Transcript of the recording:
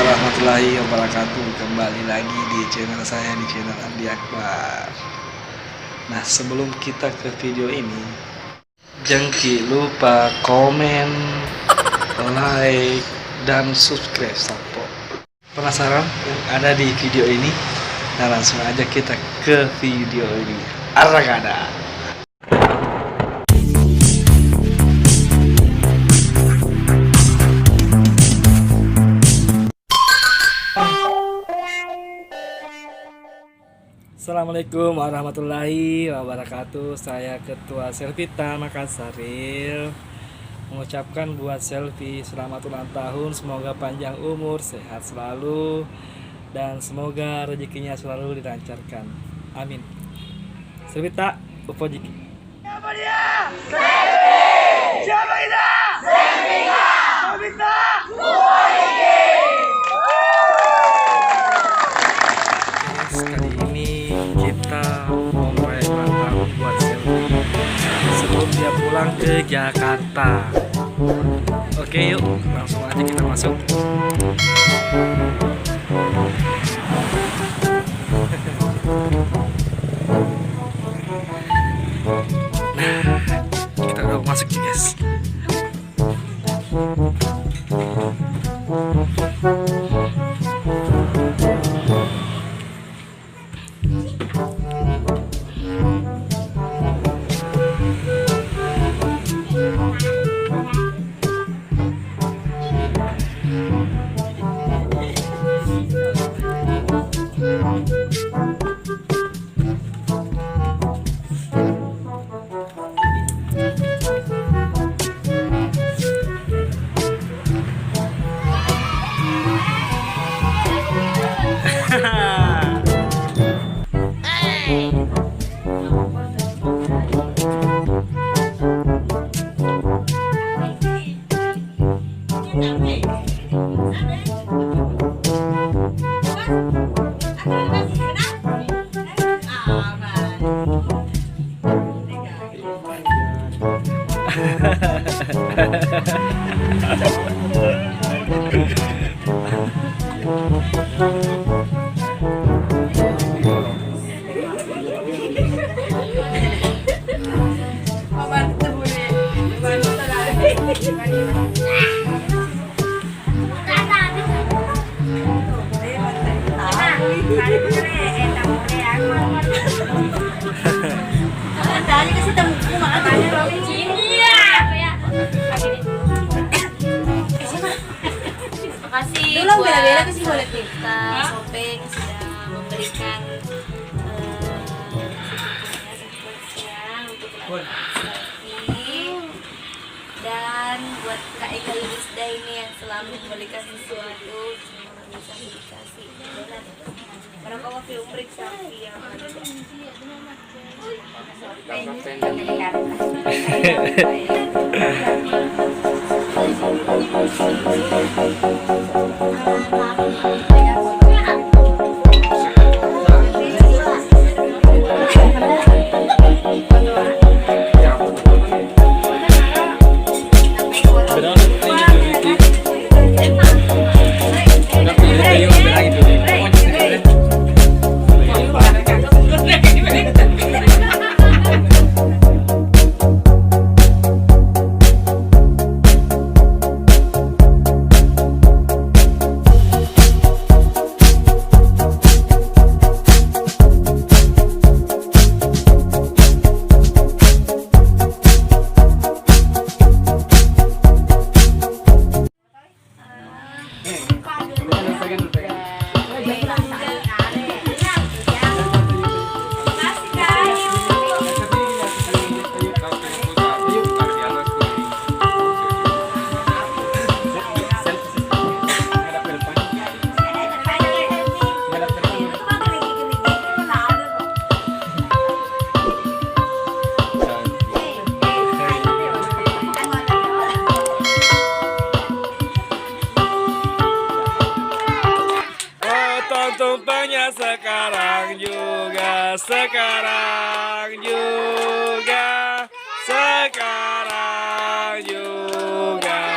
warahmatullahi wabarakatuh. Kembali lagi di channel saya, di channel Andi Akbar. Nah, sebelum kita ke video ini, jangan lupa komen, like, dan subscribe. Sampo. Penasaran yang ada di video ini? Nah, langsung aja kita ke video ini. Aragada. Assalamualaikum warahmatullahi wabarakatuh. Saya Ketua Selvita Makassaril mengucapkan buat Selvi selamat ulang tahun. Semoga panjang umur, sehat selalu, dan semoga rezekinya selalu dilancarkan. Amin. Selvita, upo jiki. Siapa dia? Selvi. Siapa kita? Selvita. Selvita. Upo jiki. Sekali ini kita mau merayakan ulang tahun buat Selvi sebelum dia pulang ke Jakarta. Oke, yuk langsung aja kita masuk. Nah, kita udah masuk nih, guys. Terima kasih buat kita Sopeng sudah memberikan siang untuk Selvi, dan buat Kak Eka Yudhisda ini yang selalu memberikan sesuatu semoga bisa dikasih dan barakallahu fi umrik Selvi yang tumpangnya sekarang juga, sekarang juga, sekarang juga.